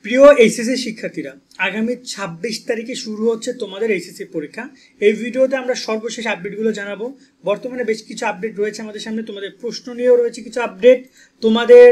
প্রিয় এইচএসসি শিক্ষার্থীরা, আগামী ২৬ তারিখে শুরু হচ্ছে তোমাদের এইচএসসি পরীক্ষা। এই ভিডিওতে আমরা সর্বশেষ আপডেটগুলো জানাবো। বর্তমানে বেশ কিছু আপডেট রয়েছে আমাদের সামনে, তোমাদের প্রশ্ন নিয়েও রয়েছে কিছু আপডেট, তোমাদের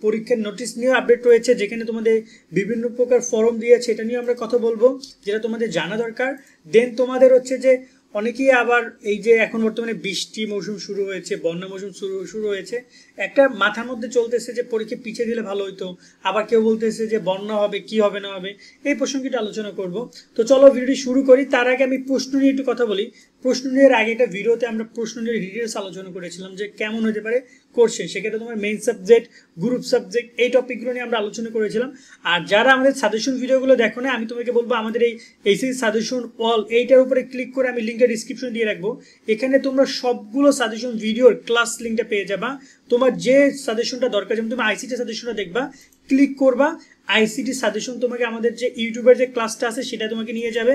পরীক্ষার নোটিশ নিয়েও আপডেট রয়েছে, যেখানে তোমাদের বিভিন্ন প্রকার ফর্ম দিয়েছে, এটা নিয়ে আমরা কথা বলবো, যেটা তোমাদের জানা দরকার। দেন তোমাদের হচ্ছে যে অনেকেই আবার এই যে এখন বর্তমানে বৃষ্টি মৌসুম শুরু হয়েছে, বন্যা মৌসুম শুরু হয়েছে, একটা মাথার মধ্যে চলতেছে যে পরীক্ষা পিছিয়ে দিলে ভালো হইতো, আবার কেউ বলতেছে যে বন্যা হবে, কি হবে না হবে, এই প্রসঙ্গটা আলোচনা করব। তো চলো ভিডিওটি শুরু করি। তার আগে আমি প্রশ্ন নিয়ে একটু কথা বলি। প্রশ্ন নিয়ে আগে একটা ভিডিওতে আমরা প্রশ্ন নিয়ে ডিটেলস আলোচনা করেছিলাম যে কেমন হতে পারে কোশ্চেন, সেক্ষেত্রে তোমার মেইন সাবজেক্ট, গ্রুপ সাবজেক্ট, এই টপিকগুলো নিয়ে আমরা আলোচনা করেছিলাম। আর যারা আমাদের সাজেশন ভিডিওগুলো দেখো না, আমি তোমাকে বলবো আমাদের এই এইচএসসি সাজেশন অল এইটার উপরে ক্লিক করে আমি লিঙ্কটা ডিসক্রিপশন দিয়ে রাখবো। এখানে তোমরা সবগুলো সাজেশন ভিডিওর ক্লাস লিঙ্কটা পেয়ে যাবা। তোমার যে সাজেশনটা দরকার, যেমন তুমি আইসিটি সাজেশনটা দেখবা, ক্লিক করবা, আইসিটি সাজেশন তোমাকে আমাদের যে ইউটিউবের যে ক্লাসটা আছে সেটা তোমাকে নিয়ে যাবে।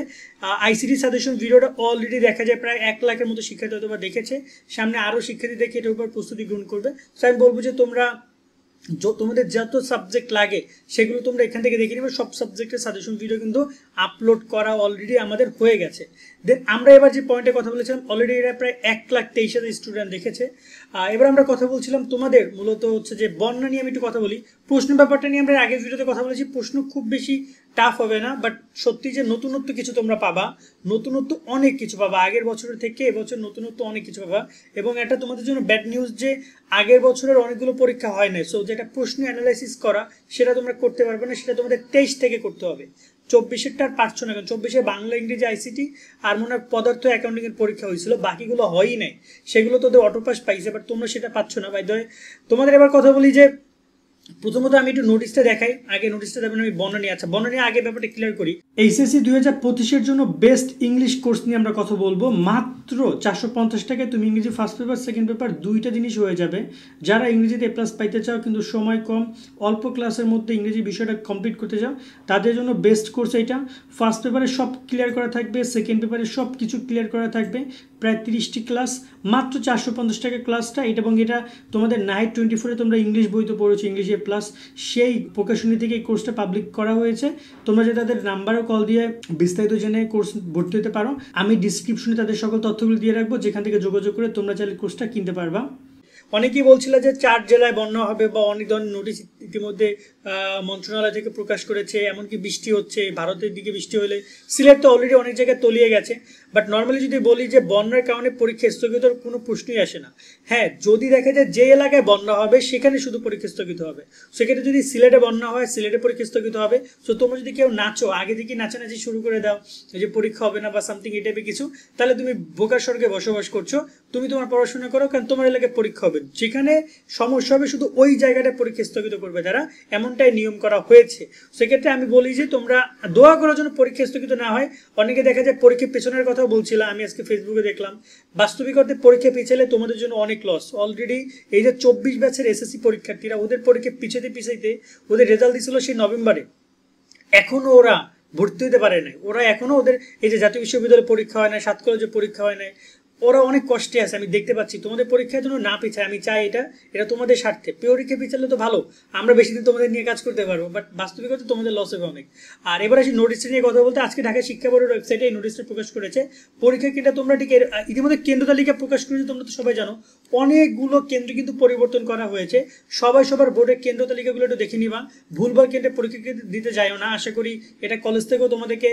আইসিটি সাজেশন ভিডিওটা অলরেডি দেখা যায় প্রায় 1 লাখের মতো শিক্ষার্থী হয়তো বা দেখেছে, সামনে আরও শিক্ষার্থী দেখে এটার উপর প্রস্তুতি গ্রহণ করবে। তো আমি বলবো যে তোমরা তোমাদের যত সাবজেক্ট লাগে সেগুলো তোমরা এখান থেকে দেখে নেবে। সব সাবজেক্টের সাজেশন ভিডিও কিন্তু আপলোড করা অলরেডি আমাদের হয়ে গেছে। দেন আমরা এবার যে পয়েন্টে কথা বলেছিলাম, অলরেডি এটা প্রায় 1,23,000 স্টুডেন্ট দেখেছে। এবার আমরা কথা বলছিলাম তোমাদের মূলত হচ্ছে যে বন্যা নিয়ে আমি একটু কথা বলি। প্রশ্ন ব্যাপারটা নিয়ে আমরা আগের ভিডিওতে কথা বলেছি, প্রশ্ন খুব বেশি টাফ হবে না, বাট সত্যি যে নতুনত্ব কিছু তোমরা পাবা, নতুনত্ব অনেক কিছু পাবা, আগের বছরের থেকে এবছর নতুনত্ব অনেক কিছু পাবা। এবং এটা তোমাদের জন্য ব্যাড নিউজ যে আগের বছরের অনেকগুলো পরীক্ষা হয় না, সো যেটা প্রশ্ন অ্যানালাইসিস করা সেটা তোমরা করতে পারবে না, সেটা তোমাদের 23 থেকে করতে হবে। 24-এরটা আর পারছো না, কারণ 24-এ বাংলা, ইংরেজি, আইসিটি আর মনে হয় পদার্থ অ্যাকাউন্টিং এর পরীক্ষা হয়েছিল, বাকিগুলো হয়ই নাই। সেগুলো তোদের অটোপাস পাইছে, বাট তোমরা সেটা পাচ্ছ না। বাই দ্য ওয়ে তোমাদের এবার কথা বলি যে প্রথমত আমি একটু নোটিশটা দেখাই। আগে নোটিশটা দেবেন আমি বন্যা নিয়ে। আচ্ছা, বন্যা নিয়ে আগে ব্যাপারটা ক্লিয়ার করি। এইচএসসি 2025-এর জন্য বেস্ট ইংলিশ কোর্স নিয়ে আমরা কথা বলবো। মাত্র 450 টাকায় তুমি ইংরেজি ফার্স্ট পেপার, সেকেন্ড পেপার দুইটা জিনিস হয়ে যাবে। যারা ইংরেজিতে A+ পাইতে চাও কিন্তু সময় কম, অল্প ক্লাসের মধ্যে ইংরেজি বিষয়টা কমপ্লিট করতে চাও, তাদের জন্য বেস্ট কোর্স এইটা। ফার্স্ট পেপারে সব ক্লিয়ার করা থাকবে, সেকেন্ড পেপারে সব কিছু ক্লিয়ার করা থাকবে, প্রায় 30টি ক্লাস, মাত্র 450 টাকা ক্লাসটা এটা। এবং এটা তোমাদের নাইট 24-এ তোমরা ইংলিশ বই তো পড়েছো, ইংলিশে প্লাস সেই প্রকাশনী থেকে এই কোর্সটা পাবলিক করা হয়েছে। তোমরা যে তাদের নাম্বারও কল দিয়ে বিস্তারিত জেনে কোর্স ভর্তি হতে পারো। আমি ডিসক্রিপশনে তাদের সকল তথ্যগুলো দিয়ে রাখবো, যেখান থেকে যোগাযোগ করে তোমরা চাইলে কোর্সটা কিনতে পারবা। অনেকেই বলছিল যে 4 জেলায় বন্যা হবে, বা অনেক ধরনের নোটিশ ইতিমধ্যে মন্ত্রণালয় থেকে প্রকাশ করেছে, এমনকি বৃষ্টি হচ্ছে, ভারতের দিকে বৃষ্টি হলে সিলেট তো অলরেডি অনেক জায়গায় তলিয়ে গেছে। বাট নর্মালি যদি বলি যে বন্যার কারণে পরীক্ষা স্থগিতর কোনো প্রশ্নই আসে না। হ্যাঁ, যদি দেখা যায় যে এলাকায় বন্যা হবে সেখানে শুধু পরীক্ষা স্থগিত হবে। সেক্ষেত্রে যদি সিলেটে বন্যা হয়, সিলেটে পরীক্ষা স্থগিত হবে। সো তোমরা যদি কেউ নাচো, আগে থেকে নাচানাচি শুরু করে দাও যে পরীক্ষা হবে না বা সামথিং এই টাইপের কিছু, তাহলে তুমি বোকার স্বর্গে বসবাস করছো। তুমি তোমার পড়াশোনা করো, কারণ তোমার এলাকায় পরীক্ষা হবে। যেখানে সমস্যা হবে শুধু ওই জায়গাটা পরীক্ষা স্থগিত করবে তারা, এমনটাই নিয়ম করা হয়েছে। সেক্ষেত্রে আমি বলি যে তোমরা দোয়া করার জন্য পরীক্ষা স্থগিত না হয়। অনেকে দেখা যায় পরীক্ষা পেছনের কথাও বলছিলাম, আমি আজকে ফেসবুকে দেখলাম। বাস্তবিক অর্থে পরীক্ষা পিছালে তোমাদের জন্য অনেক লস। অলরেডি এই যে 24 ব্যাচের এসএসসি পরীক্ষার্থীরা, ওদের পরীক্ষা পিছাইতে ওদের রেজাল্ট দিছিল সেই নভেম্বরে, এখনো ওরা ভর্তি হতে পারে নাই। ওরা এখনো ওদের এই যে জাতীয় বিশ্ববিদ্যালয়ে পরীক্ষা হয় না, 7 কলেজে পরীক্ষা হয় নাই, ওরা অনেক কষ্টে আছে। আমি দেখতে পাচ্ছি তোমাদের পরীক্ষার জন্য না পিছায়, আমি চাই এটা তোমাদের স্বার্থে। পরীক্ষা পিছালে তো ভালো, আমরা বেশি দিন তোমাদের নিয়ে কাজ করতে পারবো, বাট বাস্তবিকতা তোমাদের লস হবে অনেক। আর এবার আসি নোটিশটা নিয়ে কথা বলতে। আজকে ঢাকা শিক্ষা বোর্ডের ওয়েবসাইটে এই নোটিশটা প্রকাশ করেছে। পরীক্ষা কেন্দ্র তোমরা ঠিক ইতিমধ্যে কেন্দ্র তালিকা প্রকাশ করেছে, তোমরা তো সবাই জানো। অনেকগুলো কেন্দ্র কিন্তু পরিবর্তন করা হয়েছে। সবার বোর্ডের কেন্দ্র তালিকাগুলো একটু দেখে নিবা, ভুলভাল কেন্দ্রে পরীক্ষা দিতে যাইও না। আশা করি এটা কলেজ থেকেও তোমাদেরকে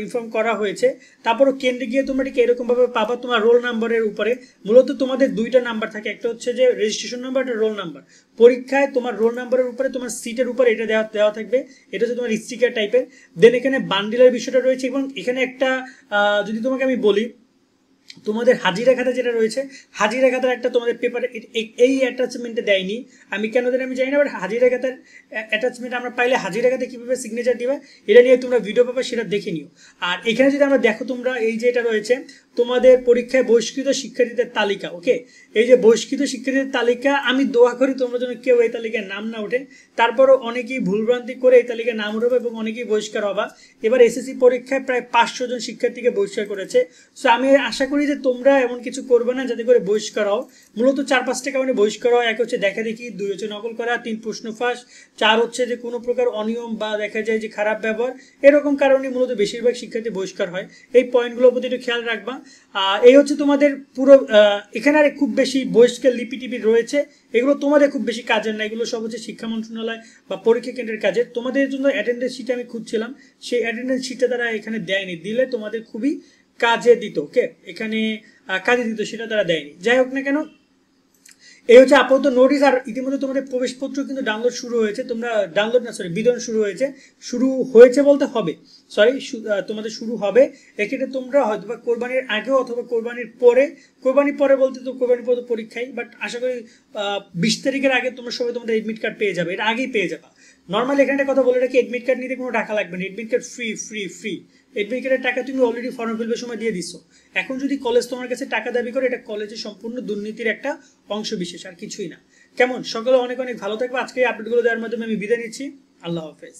ইনফর্ম করা হয়েছে। তারপরও কেন্দ্রে গিয়ে তোমরা ঠিক এরকমভাবে পাবা তোমার রোল নাম্বারের উপরে। মূলত তোমাদের দুইটা নাম্বার থাকে, একটা হচ্ছে যে রেজিস্ট্রেশন নাম্বার, একটা রোল নাম্বার। পরীক্ষায় তোমার রোল নাম্বারের উপরে তোমার সিটের উপরে এটা দেওয়া থাকবে, এটা হচ্ছে তোমার স্টিকার টাইপের। দেন এখানে বান্ডিলের বিষয়টা রয়েছে, এবং এখানে একটা যদি তোমাকে আমি বলি, তোমাদের হাজিরা খাতা যেটা রয়েছে, হাজিরা খাতার একটা তোমাদের পেপারে এই অ্যাটাচমেন্টে দেয়নি, আমি কেন দেন আমি জানি না, বাট হাজিরা খাতার অ্যাটাচমেন্ট আমরা পাইলে হাজিরা খাতে কীভাবে সিগনেচার দিবে এটা নিয়ে তোমরা ভিডিও পাবে, সেটা দেখে নিও। আর এখানে যদি আমরা দেখো তোমরা এই যে এটা রয়েছে তোমাদের পরীক্ষায় বহিষ্কৃত শিক্ষার্থীদের তালিকা। ওকে, এই যে বহিষ্কৃত শিক্ষার্থীদের তালিকা, আমি দোয়া করি তোমরা যেন কেউ এই তালিকায় নাম না ওঠে। তারপরও অনেকেই ভুলভ্রান্তি করে এই তালিকায় নাম উঠবে এবং অনেকেই বহিষ্কার হবা। এবার এসএসসি পরীক্ষায় প্রায় 500 জন শিক্ষার্থীকে বহিষ্কার করেছে। সো আমি আশা করি যে তোমরা এমন কিছু করবে না যাতে করে বহিষ্কার হও। মূলত 4-5টা কারণে বহিষ্কার হয়। এক হচ্ছে দেখা দেখি, 2 হচ্ছে নকল করা, 3 প্রশ্ন ফাঁস, 4 হচ্ছে যে কোনো প্রকার অনিয়ম বা দেখা যায় যে খারাপ ব্যবহার, এরকম কারণে মূলত বেশিরভাগ শিক্ষার্থী বহিষ্কার হয়। এই পয়েন্টগুলোর প্রতি একটু খেয়াল রাখবা। এই হচ্ছে তোমাদের পুরো, এখানে আর খুব বেশি বহিষ্কার লিপি টিপি রয়েছে, এগুলো তোমাদের খুব বেশি কাজের না, এগুলো সব হচ্ছে শিক্ষা মন্ত্রণালয় বা পরীক্ষা কেন্দ্রের কাজে। তোমাদের জন্য অ্যাটেন্ডেন্স শিট আমি খুঁজছিলাম, সেই অ্যাটেন্ডেন্স শিটটা তারা এখানে দেয়নি, দিলে তোমাদের খুবই কাজে দিত। ওকে, এখানে কাজে দিত, সেটা তারা দেয়নি। যাই হোক না কেন, এই হচ্ছে আপাতত নোটিশ। আর ইতিমধ্যে তোমাদের প্রবেশপত্র কিন্তু ডাউনলোড শুরু হয়েছে, তোমরা ডাউনলোড না সরি বিতরণ শুরু হয়েছে, শুরু হয়েছে বলতে হবে, সরি তোমাদের শুরু হবে। এক্ষেত্রে তোমরা হয়তো বা কোরবানির আগেও অথবা কোরবানির পরে বলতে তো কোরবানির পরে পরীক্ষায়, বাট আশা করি 20 তারিখের আগে তোমরা সবাই তোমাদের এডমিট কার্ড পেয়ে যাবে, এর আগেই পেয়ে যাবে। নর্মালি এখানে একটা কথা বলে রাখি, এডমিট কার্ড নিতে কোনো টাকা লাগবে না, এডমিট কার্ড ফ্রি। এডমিট কার্ডের টাকা তুমি অলরেডি ফর্ম ফিলবের সময় দিয়ে দিচ্ছ। এখন যদি কলেজ তোমার কাছে টাকা দাবি করে, এটা কলেজের সম্পূর্ণ দুর্নীতির একটা অংশ বিশেষ, আর কিছুই না। কেমন, সকলে অনেক অনেক ভালো থাকবে। আজকে এই আপডেটগুলো দেওয়ার মাধ্যমে আমি বিদায় নিচ্ছি। আল্লাহ হাফেজ।